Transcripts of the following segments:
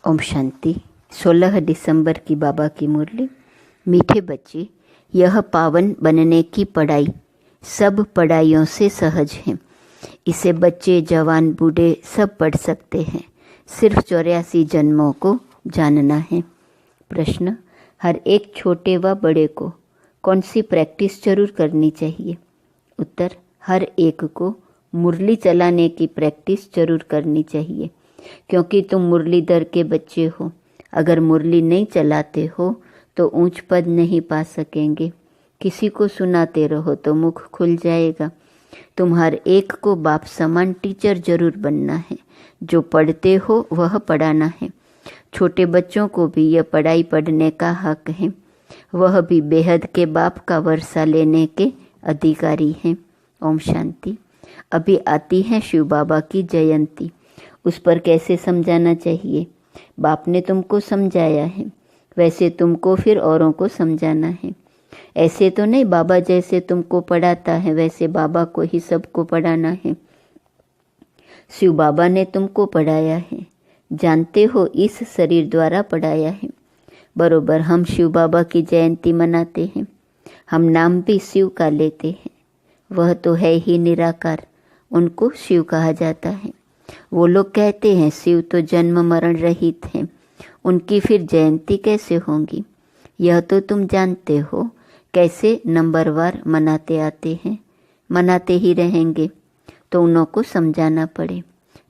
ओम शांति। 16 दिसंबर की बाबा की मुरली। मीठे बच्चे, यह पावन बनने की पढ़ाई सब पढ़ाइयों से सहज है। इसे बच्चे, जवान, बूढ़े सब पढ़ सकते हैं। सिर्फ 84 जन्मों को जानना है। प्रश्न, हर एक छोटे व बड़े को कौन सी प्रैक्टिस जरूर करनी चाहिए? उत्तर, हर एक को मुरली चलाने की प्रैक्टिस जरूर करनी चाहिए, क्योंकि तुम मुरलीधर के बच्चे हो। अगर मुरली नहीं चलाते हो तो ऊंच पद नहीं पा सकेंगे। किसी को सुनाते रहो तो मुख खुल जाएगा। तुम हर एक को बाप समान टीचर जरूर बनना है। जो पढ़ते हो वह पढ़ाना है। छोटे बच्चों को भी यह पढ़ाई पढ़ने का हक है। वह भी बेहद के बाप का वर्षा लेने के अधिकारी हैं। ओम शांति। अभी आती है शिव बाबा की जयंती। उस पर कैसे समझाना चाहिए? बाप ने तुमको समझाया है, वैसे तुमको फिर औरों को समझाना है। ऐसे तो नहीं बाबा जैसे तुमको पढ़ाता है वैसे बाबा को ही सबको पढ़ाना है। शिव बाबा ने तुमको पढ़ाया है, जानते हो, इस शरीर द्वारा पढ़ाया है। बरोबर हम शिव बाबा की जयंती मनाते हैं। हम नाम भी शिव का लेते हैं। वह तो है ही निराकार, उनको शिव कहा जाता है। वो लोग कहते हैं शिव तो जन्म मरण रहित हैं, उनकी फिर जयंती कैसे होगी? यह तो तुम जानते हो। कैसे नंबरवार मनाते आते हैं, मनाते ही रहेंगे, तो उन्हों को समझाना पड़े।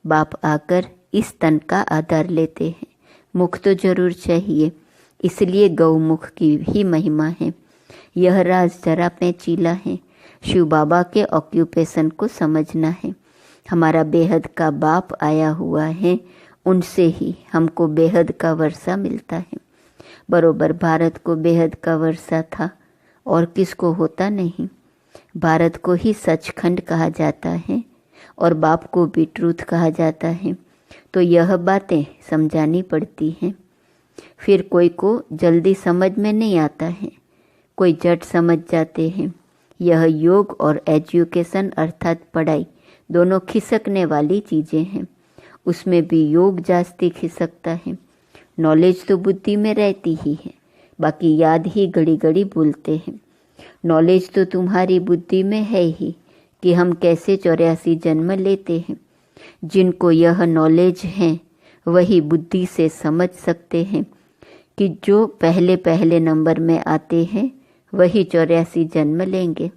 बाप आकर इस तन का आधार लेते हैं। मुख तो जरूर चाहिए, इसलिए गौमुख की ही महिमा है। यह राज जरा पेचीला है। शिव बाबा के ऑक्यूपेशन को समझना है। हमारा बेहद का बाप आया हुआ है, उनसे ही हमको बेहद का वर्षा मिलता है। बरोबर भारत को बेहद का वर्षा था और किसको होता नहीं। भारत को ही सचखंड कहा जाता है और बाप को भी ट्रूथ कहा जाता है। तो यह बातें समझानी पड़ती हैं। फिर कोई को जल्दी समझ में नहीं आता है, कोई झट समझ जाते हैं। यह योग और एजुकेशन अर्थात पढ़ाई दोनों खिसकने वाली चीज़ें हैं। उसमें भी योग जास्ती खिसकता है। नॉलेज तो बुद्धि में रहती ही है, बाकी याद ही घड़ी घड़ी भूलते हैं। नॉलेज तो तुम्हारी बुद्धि में है ही कि हम कैसे 84 जन्म लेते हैं। जिनको यह नॉलेज है वही बुद्धि से समझ सकते हैं कि जो पहले पहले नंबर में आते हैं वही 84 जन्म लेंगे।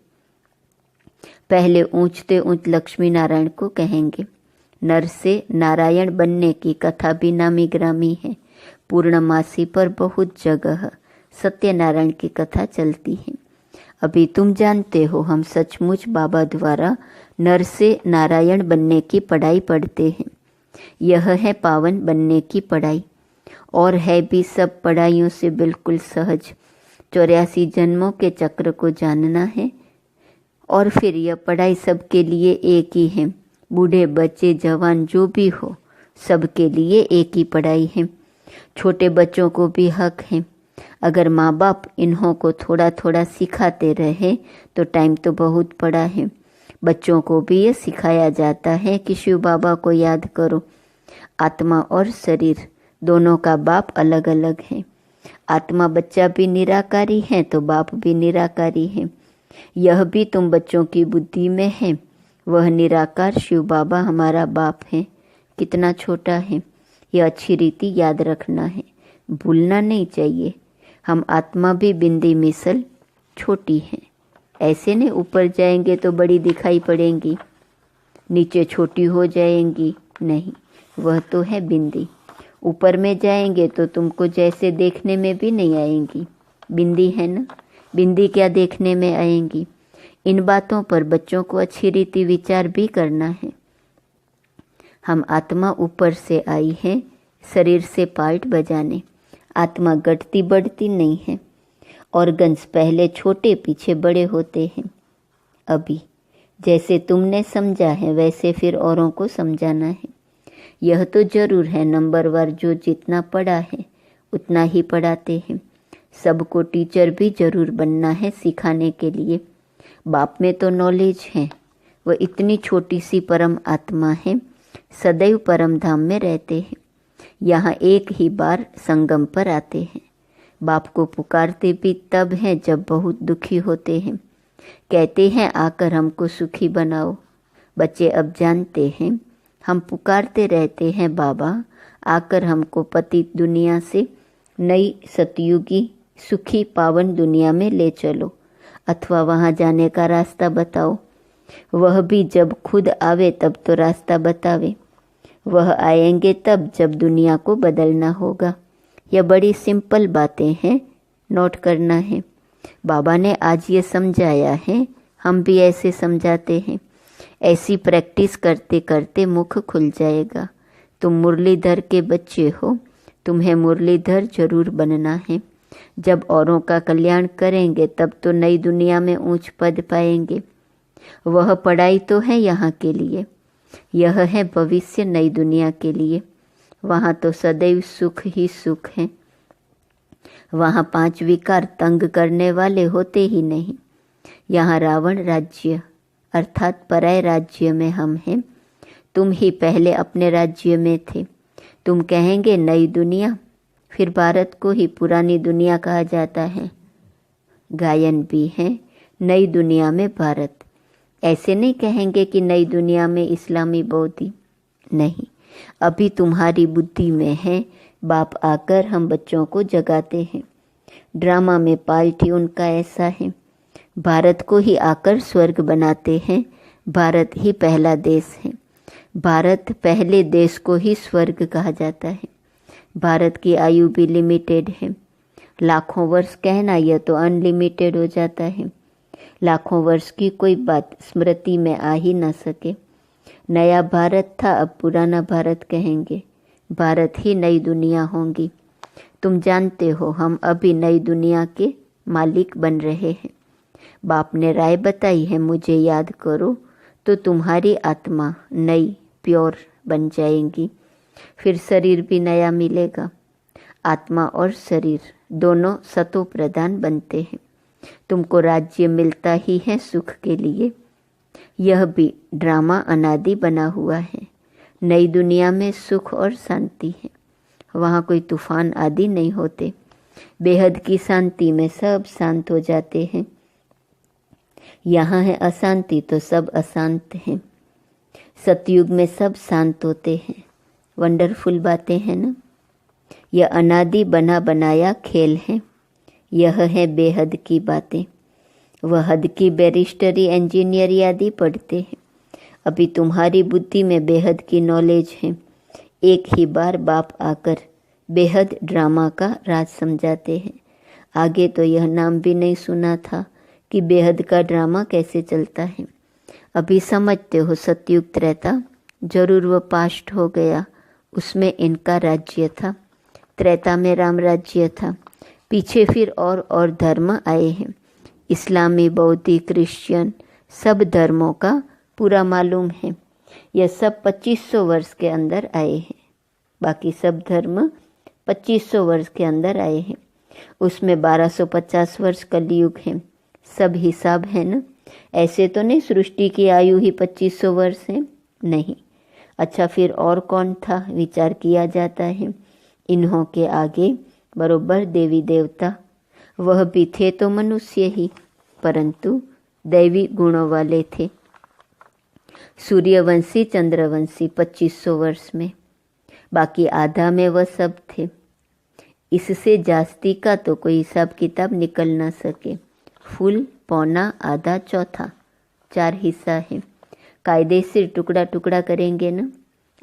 पहले ऊंचते ऊंच लक्ष्मी नारायण को कहेंगे। नर से नारायण बनने की कथा भी नामी ग्रामी है। पूर्णमासी पर बहुत जगह सत्यनारायण की कथा चलती है। अभी तुम जानते हो हम सचमुच बाबा द्वारा नर से नारायण बनने की पढ़ाई पढ़ते हैं। यह है पावन बनने की पढ़ाई, और है भी सब पढ़ाइयों से बिल्कुल सहज। 84 जन्मों के चक्र को जानना है। और फिर यह पढ़ाई सबके लिए एक ही है। बूढ़े, बच्चे, जवान जो भी हो, सबके लिए एक ही पढ़ाई है। छोटे बच्चों को भी हक है। अगर माँ बाप इन्हों को थोड़ा थोड़ा सिखाते रहे तो टाइम तो बहुत पड़ा है। बच्चों को भी ये सिखाया जाता है कि शिव बाबा को याद करो। आत्मा और शरीर दोनों का बाप अलग अलग है। आत्मा बच्चा भी निराकारी है तो बाप भी निराकारी है। यह भी तुम बच्चों की बुद्धि में है। वह निराकार शिव बाबा हमारा बाप है। कितना छोटा है, यह अच्छी रीति याद रखना है, भूलना नहीं चाहिए। हम आत्मा भी बिंदी मिसल छोटी है। ऐसे ने ऊपर जाएंगे तो बड़ी दिखाई पड़ेंगी, नीचे छोटी हो जाएंगी नहीं, वह तो है बिंदी। ऊपर में जाएंगे तो तुमको जैसे देखने में भी नहीं आएंगी। बिंदी है ना, बिंदी क्या देखने में आएंगी। इन बातों पर बच्चों को अच्छी रीति विचार भी करना है। हम आत्मा ऊपर से आई है शरीर से पार्ट बजाने। आत्मा घटती बढ़ती नहीं है। ऑर्गन्स पहले छोटे पीछे बड़े होते हैं। अभी जैसे तुमने समझा है वैसे फिर औरों को समझाना है। यह तो जरूर है नंबरवार जो जितना पढ़ा है उतना ही पढ़ाते हैं। सबको टीचर भी जरूर बनना है सिखाने के लिए। बाप में तो नॉलेज है, वह इतनी छोटी सी परम आत्मा है, सदैव परम धाम में रहते हैं। यहाँ एक ही बार संगम पर आते हैं। बाप को पुकारते भी तब हैं जब बहुत दुखी होते हैं। कहते हैं आकर हमको सुखी बनाओ। बच्चे अब जानते हैं, हम पुकारते रहते हैं बाबा आकर हमको पतित दुनिया से नई सतयुगी सुखी पावन दुनिया में ले चलो, अथवा वहाँ जाने का रास्ता बताओ। वह भी जब खुद आवे तब तो रास्ता बतावे। वह आएंगे तब जब दुनिया को बदलना होगा। यह बड़ी सिंपल बातें हैं, नोट करना है। बाबा ने आज ये समझाया है, हम भी ऐसे समझाते हैं। ऐसी प्रैक्टिस करते करते मुख खुल जाएगा। तुम मुरलीधर के बच्चे हो, तुम्हें मुरलीधर जरूर बनना है। जब औरों का कल्याण करेंगे तब तो नई दुनिया में ऊंच पद पाएंगे। वह पढ़ाई तो है यहाँ के लिए, यह है भविष्य नई दुनिया के लिए। वहाँ तो सदैव सुख ही सुख है। वहाँ 5 विकार तंग करने वाले होते ही नहीं। यहाँ रावण राज्य अर्थात पराये राज्य में हम हैं। तुम ही पहले अपने राज्य में थे। तुम कहेंगे नई दुनिया, फिर भारत को ही पुरानी दुनिया कहा जाता है। गायन भी है, नई दुनिया में भारत। ऐसे नहीं कहेंगे कि नई दुनिया में इस्लामी बौद्धि, नहीं। अभी तुम्हारी बुद्धि में है। बाप आकर हम बच्चों को जगाते हैं। ड्रामा में पार्ट ही उनका ऐसा है। भारत को ही आकर स्वर्ग बनाते हैं। भारत ही पहला देश है। भारत पहले देश को ही स्वर्ग कहा जाता है। भारत की आयु भी लिमिटेड है। लाखों वर्ष कहना यह तो अनलिमिटेड हो जाता है। लाखों वर्ष की कोई बात स्मृति में आ ही ना सके। नया भारत था, अब पुराना भारत कहेंगे। भारत ही नई दुनिया होंगी। तुम जानते हो हम अभी नई दुनिया के मालिक बन रहे हैं। बाप ने राय बताई है, मुझे याद करो तो तुम्हारी आत्मा नई प्योर बन जाएंगी। फिर शरीर भी नया मिलेगा। आत्मा और शरीर दोनों सतो प्रधान बनते हैं। तुमको राज्य मिलता ही है सुख के लिए। यह भी ड्रामा अनादि बना हुआ है। नई दुनिया में सुख और शांति है। वहाँ कोई तूफान आदि नहीं होते। बेहद की शांति में सब शांत हो जाते हैं। यहाँ है अशांति तो सब अशांत हैं। सतयुग में सब शांत होते हैं। वंडरफुल बातें हैं ना। यह अनादि बना बनाया खेल है। यह है बेहद की बातें। वह हद की बैरिस्टरी इंजीनियरी आदि पढ़ते हैं। अभी तुम्हारी बुद्धि में बेहद की नॉलेज है। एक ही बार बाप आकर बेहद ड्रामा का राज समझाते हैं। आगे तो यह नाम भी नहीं सुना था कि बेहद का ड्रामा कैसे चलता है। अभी समझते हो सतयुग त्रेता, जरूर वह पास्ट हो गया, उसमें इनका राज्य था। त्रेता में राम राज्य था। पीछे फिर और धर्म आए हैं। इस्लामी, बौद्धी, क्रिश्चियन, सब धर्मों का पूरा मालूम है। यह सब 2500 वर्ष के अंदर आए हैं। बाकी सब धर्म 2500 वर्ष के अंदर आए हैं। उसमें 1250 वर्ष कलयुग है। सब हिसाब है ना। ऐसे तो नहीं सृष्टि की आयु ही 2500 वर्ष है, नहीं। अच्छा फिर और कौन था, विचार किया जाता है। इन्हों के आगे बरोबर देवी देवता, वह भी थे तो मनुष्य ही, परंतु दैवी गुणों वाले थे। सूर्यवंशी, चंद्रवंशी 2500 वर्ष में, बाकी आधा में वह सब थे। इससे जास्ती का तो कोई हिसाब किताब निकल ना सके। फुल, पौना, आधा, चौथा, 4 हिस्सा है। कायदे से टुकड़ा टुकड़ा करेंगे ना।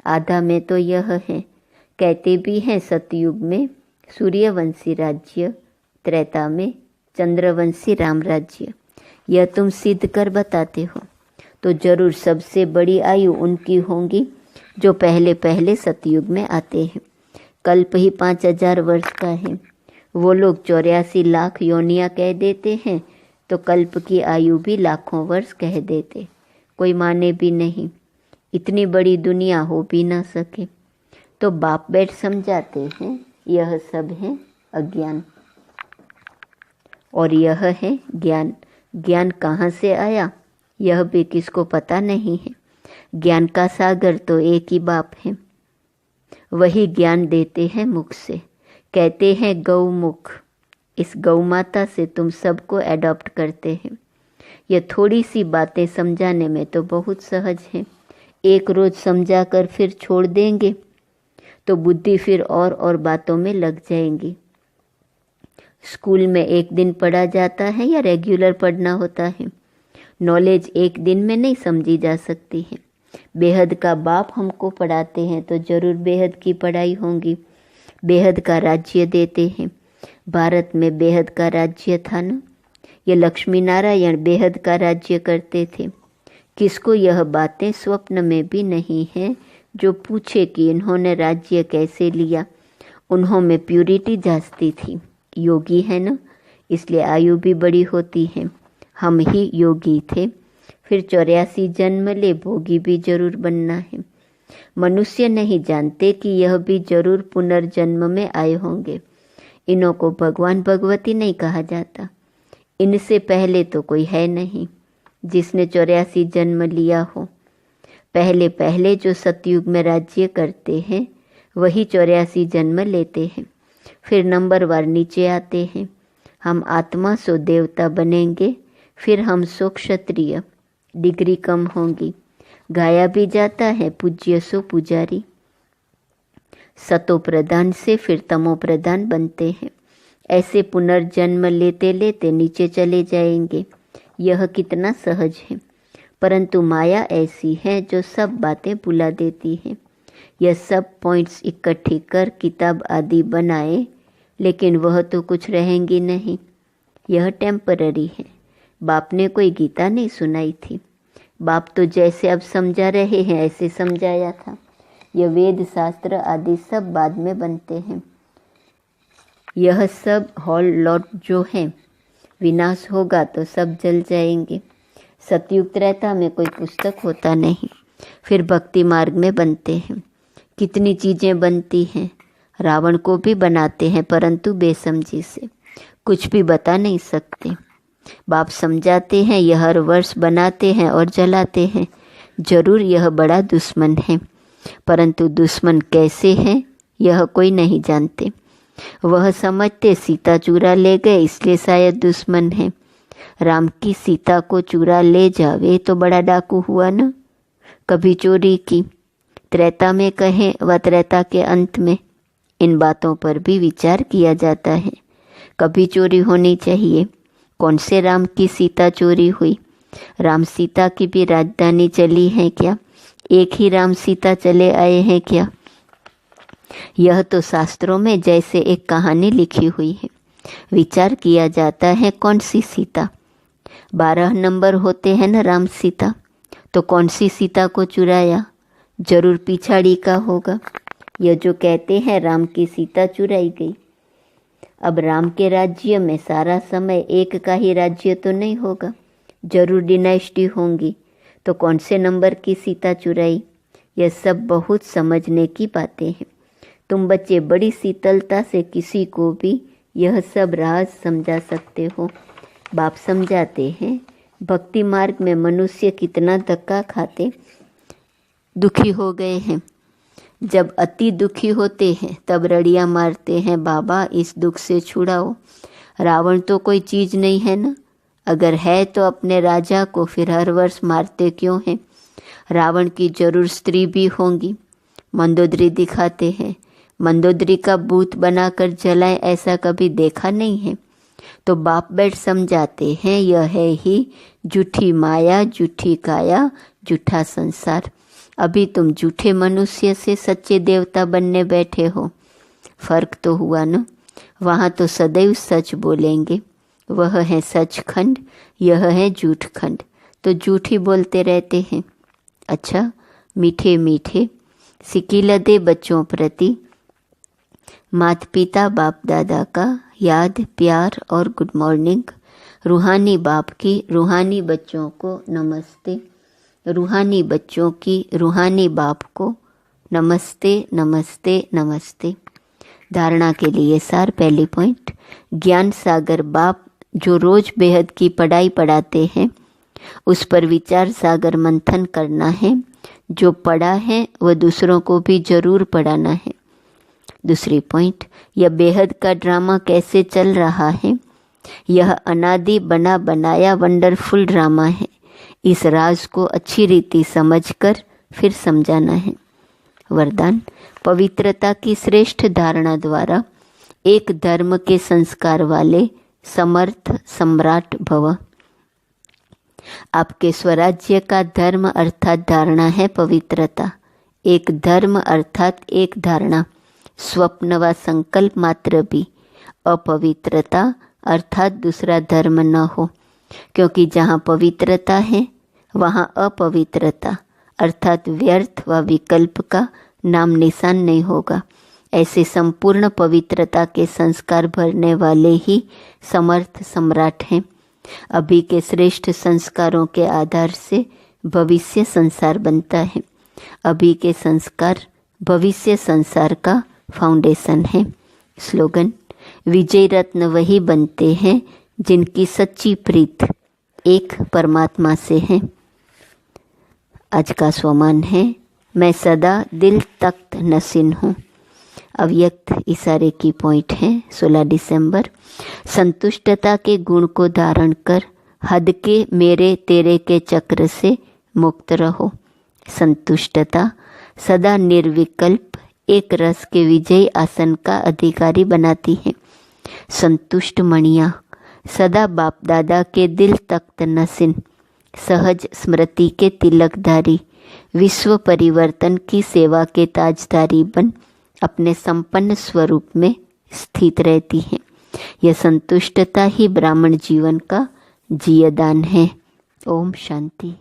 आधा में तो यह है। कहते भी हैं सतयुग में सूर्यवंशी राज्य, त्रेता में चंद्रवंशी राम राज्य। यह तुम सिद्ध कर बताते हो तो जरूर सबसे बड़ी आयु उनकी होंगी जो पहले पहले सतयुग में आते हैं। कल्प ही 5000 वर्ष का है। वो लोग 84 लाख योनियाँ कह देते हैं तो कल्प की आयु भी लाखों वर्ष कह देते। कोई माने भी नहीं। इतनी बड़ी दुनिया हो भी ना सके। तो बाप बैठ समझाते हैं यह सब है अज्ञान और यह है ज्ञान। ज्ञान कहाँ से आया यह भी किसको पता नहीं है। ज्ञान का सागर तो एक ही बाप है। वही ज्ञान देते हैं मुख से, कहते हैं गौमुख। इस गौ माता से तुम सबको एडॉप्ट करते हैं। यह थोड़ी सी बातें समझाने में तो बहुत सहज है। एक रोज समझा कर फिर छोड़ देंगे तो बुद्धि फिर और बातों में लग जाएंगी। स्कूल में एक दिन पढ़ा जाता है या रेगुलर पढ़ना होता है? नॉलेज एक दिन में नहीं समझी जा सकती है। बेहद का बाप हमको पढ़ाते हैं तो जरूर बेहद की पढ़ाई होंगी। बेहद का राज्य देते हैं। भारत में बेहद का राज्य था ना। ये लक्ष्मी नारायण बेहद का राज्य करते थे। किसको यह बातें स्वप्न में भी नहीं है जो पूछे कि इन्होंने राज्य कैसे लिया। उन्हों में प्यूरिटी जास्ती थी। योगी है ना, इसलिए आयु भी बड़ी होती है। हम ही योगी थे। फिर 84 जन्म ले भोगी भी जरूर बनना है। मनुष्य नहीं जानते कि यह भी जरूर पुनर्जन्म में आए होंगे। इन्हों को भगवान भगवती नहीं कहा जाता। इनसे पहले तो कोई है नहीं जिसने 84 जन्म लिया हो। पहले पहले जो सतयुग में राज्य करते हैं वही 84 जन्म लेते हैं। फिर नंबरवार नीचे आते हैं। हम आत्मा सो देवता बनेंगे, फिर हम सो क्षत्रिय, डिग्री कम होंगी। गाया भी जाता है पूज्य सो पुजारी। सतो प्रधान से फिर तमो प्रधान बनते हैं। ऐसे पुनर्जन्म लेते लेते नीचे चले जाएंगे। यह कितना सहज है। परंतु माया ऐसी है जो सब बातें भुला देती है। यह सब पॉइंट्स इकट्ठी कर किताब आदि बनाए, लेकिन वह तो कुछ रहेंगी नहीं। यह टेम्पररी है। बाप ने कोई गीता नहीं सुनाई थी। बाप तो जैसे अब समझा रहे हैं ऐसे समझाया था। यह वेद शास्त्र आदि सब बाद में बनते हैं। यह सब हॉल लॉट जो है, विनाश होगा तो सब जल जाएंगे। सतयुग त्रेता में कोई पुस्तक होता नहीं। फिर भक्ति मार्ग में बनते हैं। कितनी चीज़ें बनती हैं। रावण को भी बनाते हैं परंतु बेसमझी से, कुछ भी बता नहीं सकते। बाप समझाते हैं, यह हर वर्ष बनाते हैं और जलाते हैं। जरूर यह बड़ा दुश्मन है, परंतु दुश्मन कैसे है यह कोई नहीं जानते। वह समझते सीता चुरा ले गए इसलिए शायद दुश्मन है। राम की सीता को चुरा ले जावे तो बड़ा डाकू हुआ ना। कभी चोरी की, त्रेता में कहें व त्रेता के अंत में, इन बातों पर भी विचार किया जाता है। कभी चोरी होनी चाहिए। कौन से राम की सीता चोरी हुई? राम सीता की भी राजधानी चली है क्या? एक ही राम सीता चले आए हैं क्या? यह तो शास्त्रों में जैसे एक कहानी लिखी हुई है। विचार किया जाता है कौन सी सीता। 12 नंबर होते हैं ना राम सीता, तो कौन सी सीता को चुराया? जरूर पिछाड़ी का होगा। यह जो कहते हैं राम की सीता चुराई गई। अब राम के राज्य में सारा समय एक का ही राज्य तो नहीं होगा, जरूर डिनाइस्टी होंगी। तो कौन से नंबर की सीता चुराई? यह सब बहुत समझने की बातें हैं। तुम बच्चे बड़ी शीतलता से किसी को भी यह सब राज समझा सकते हो। बाप समझाते हैं भक्ति मार्ग में मनुष्य कितना धक्का खाते दुखी हो गए हैं। जब अति दुखी होते हैं तब रड़ियाँ मारते हैं, बाबा इस दुख से छुड़ाओ। रावण तो कोई चीज़ नहीं है ना। अगर है तो अपने राजा को फिर हर वर्ष मारते क्यों हैं? रावण की जरूर स्त्री भी होंगी। मंदोदरी दिखाते हैं। मंदोदरी का भूत बनाकर जलाएं ऐसा कभी देखा नहीं है। तो बाप बैठ समझाते हैं यह है ही झूठी माया, झूठी काया, झूठा संसार। अभी तुम झूठे मनुष्य से सच्चे देवता बनने बैठे हो। फर्क तो हुआ ना। वहाँ तो सदैव सच बोलेंगे। वह है सचखंड, यह है झूठखंड। तो झूठ ही बोलते रहते हैं। अच्छा, मीठे मीठे सिकीला दे बच्चों प्रति माता पिता बाप दादा का याद, प्यार और गुड मॉर्निंग। रूहानी बाप की रूहानी बच्चों को नमस्ते। रूहानी बच्चों की रूहानी बाप को नमस्ते नमस्ते नमस्ते। धारणा के लिए सार। पहली पॉइंट, ज्ञान सागर बाप जो रोज बेहद की पढ़ाई पढ़ाते हैं उस पर विचार सागर मंथन करना है। जो पढ़ा है वह दूसरों को भी जरूर पढ़ाना है। दूसरी पॉइंट, यह बेहद का ड्रामा कैसे चल रहा है? यह अनादि बना बनाया वंडरफुल ड्रामा है। इस राज को अच्छी रीति समझकर फिर समझाना है। वरदान, पवित्रता की श्रेष्ठ धारणा द्वारा एक धर्म के संस्कार वाले समर्थ सम्राट भव। आपके स्वराज्य का धर्म अर्थात धारणा है पवित्रता। एक धर्म अर्थात एक धारणा, स्वप्न व संकल्प मात्र भी। अपवित्रता अर्थात दूसरा धर्म न हो, क्योंकि जहाँ पवित्रता है वहाँ अपवित्रता अर्थात व्यर्थ व विकल्प का नाम निशान नहीं होगा। ऐसे संपूर्ण पवित्रता के संस्कार भरने वाले ही समर्थ सम्राट हैं। अभी के श्रेष्ठ संस्कारों के आधार से भविष्य संसार बनता है। अभी के संस्कार भविष्य संसार का फाउंडेशन है। स्लोगन, विजय रत्न वही बनते हैं जिनकी सच्ची प्रीत एक परमात्मा से है। आज का स्वमान है, मैं सदा दिल तख्त नसीन हूँ। अव्यक्त इशारे की पॉइंट है 16 दिसंबर। संतुष्टता के गुण को धारण कर हद के मेरे तेरे के चक्र से मुक्त रहो। संतुष्टता सदा निर्विकल्प एक रस के विजयी आसन का अधिकारी बनाती है। संतुष्ट मणियाँ सदा बाप दादा के दिल तख्त नसीन, सहज स्मृति के तिलकधारी, विश्व परिवर्तन की सेवा के ताजदारी बन अपने संपन्न स्वरूप में स्थित रहती है। यह संतुष्टता ही ब्राह्मण जीवन का जीवदान है। ओम शांति।